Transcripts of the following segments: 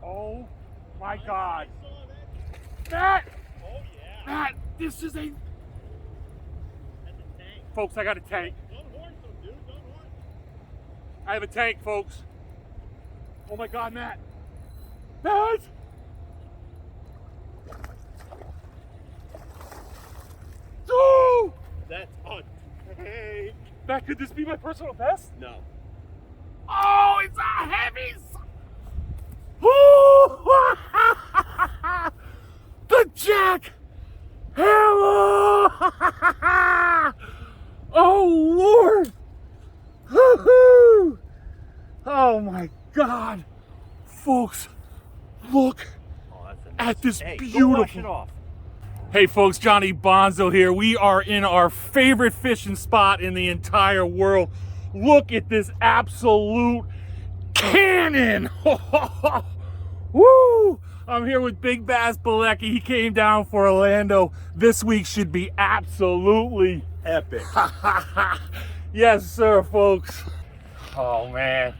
Oh my God. Matt! Oh yeah. Matt, this is a... That's a tank. Folks, I got a tank. Don't horn some, dude. Don't horn. I have a tank, folks. Oh my God, Matt. Matt! Oh! That's a tank. Matt, could this be my personal best? No. Oh, it's a heavy... Oh! The Jackhammer! Oh, Lord! Woo-hoo! Oh, my God. Folks, look at this beautiful... Go wash it off. Hey, folks, Johnny Bonzo here. We are in our favorite fishing spot in the entire world. Look at this absolute cannon! Woo! I'm here with Big Bass Bilecki. He came down for Orlando. This week should be absolutely Epic. yes, sir, folks. Oh, man.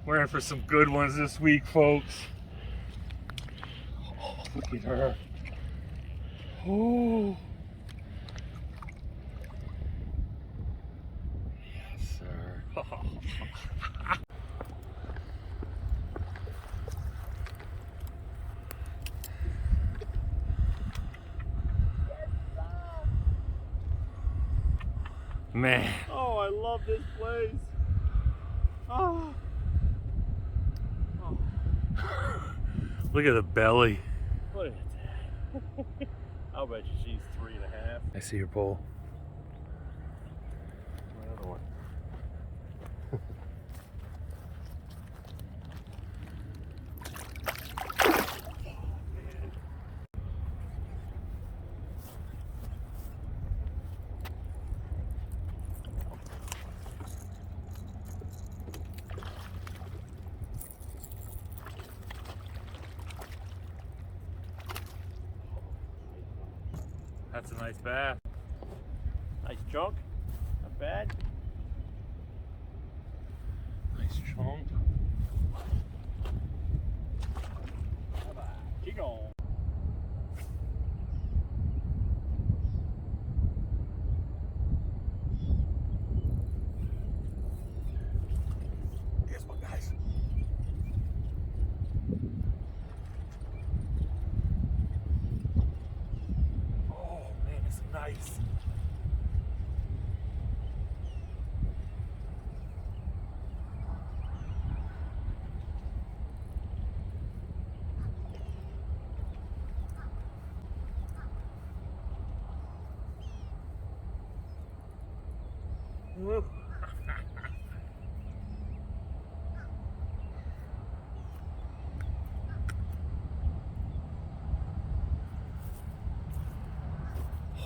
We're in for some good ones this week, folks. Oh, look at her. Oh. Yes, sir. Man. Oh, I love this place. Oh. Look at the belly. Look at that. I'll bet you she's 3.5. I see your pole. Another one. That's a nice bass. Nice chunk. Not bad. Nice chunk. Keep going. Here's one, guys. Oh, man, it's nice. Woo.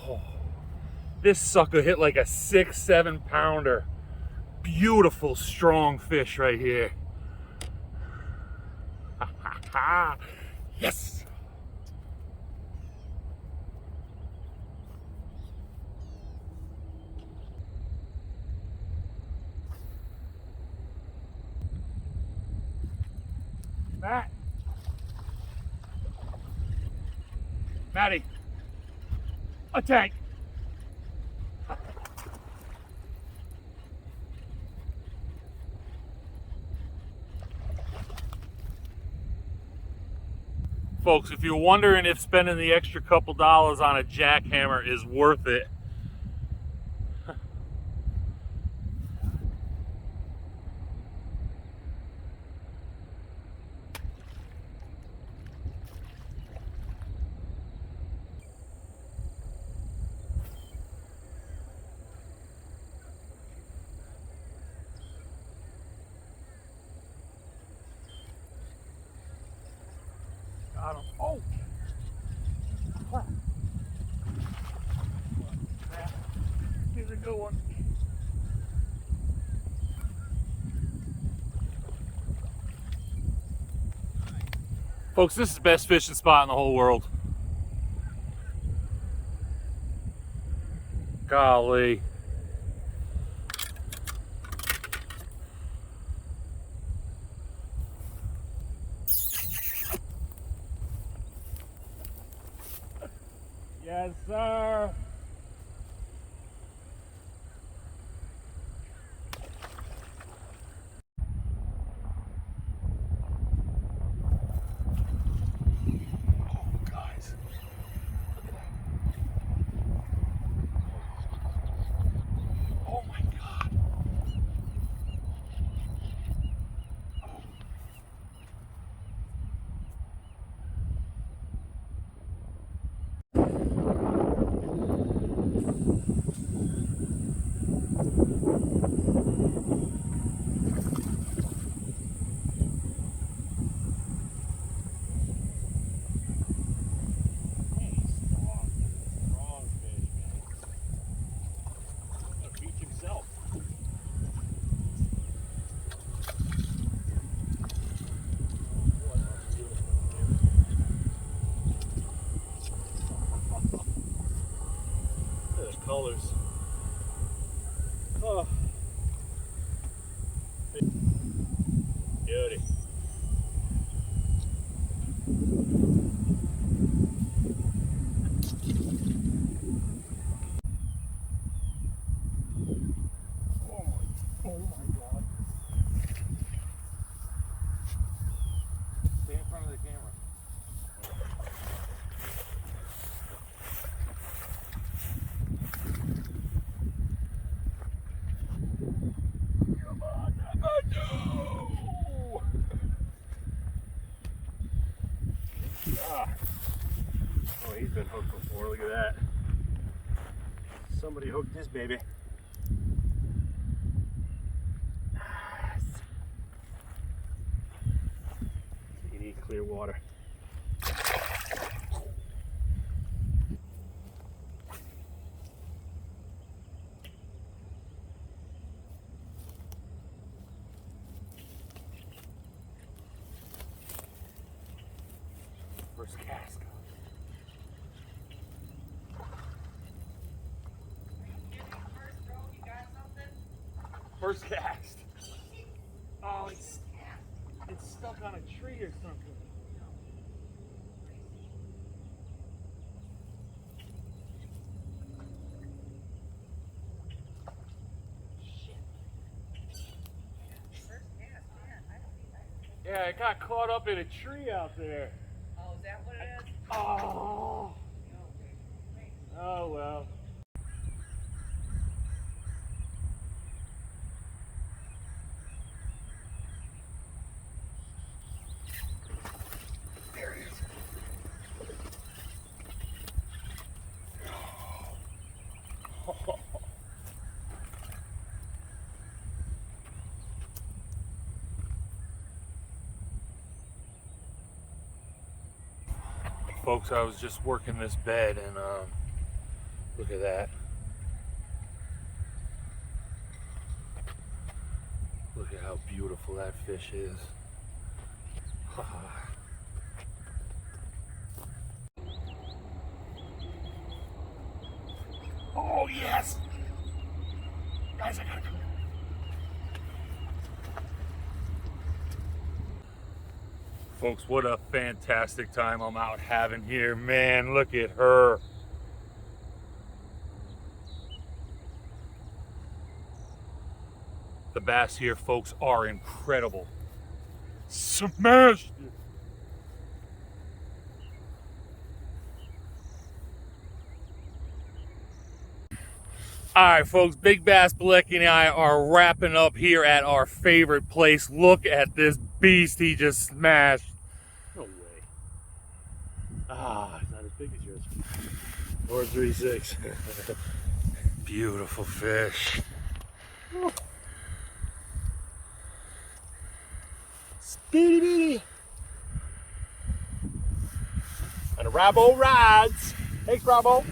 Oh, this sucker hit like a 6-7 pounder. Beautiful, strong fish right here. Yes. Matt. Matty. A tank. Folks, if you're wondering if spending the extra couple dollars on a jackhammer is worth it, got him. Oh! Crap. Here's a good one. Folks, this is the best fishing spot in the whole world. Golly. Yes, sir. Guys. Oh my God. Strong fish, man. He'll teach himself. Look at the colors. Oh. Beauty. Oh my God. Stay in front of the camera. Come on, no! Ah. Oh, he's been hooked before. Look at that. Somebody hooked this baby. Nice. You need clear water. First cast. First cast. Oh, it's stuck on a tree or something. Yeah, it got caught up in a tree out there. Oh, is that what it is? Oh. Oh well. There it is. Folks, I was just working this bed and look at that. Look at how beautiful that fish is. Oh yes! Guys, I gotta come. Folks, what a fantastic time I'm out having here. Man, look at her. The bass here, folks, are incredible. Smashed it. All right, folks, Big Bass Bilecki and I are wrapping up here at our favorite place. Look at this beast he just smashed. No way. Ah, it's not as big as yours. 436. Beautiful fish. Speedy beady. And a Rabo rides. Thanks, Rabo.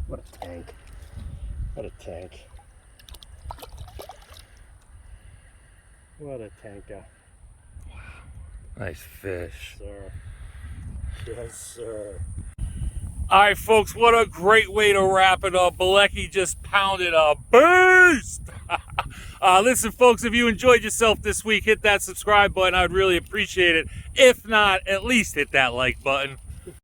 What a tank. What a tank. What a tanker. Wow. Nice fish. Sir. Yes, sir. All right, folks, what a great way to wrap it up. Bilecki just pounded a beast. Listen, folks, if you enjoyed yourself this week, hit that subscribe button. I would really appreciate it. If not, at least hit that like button.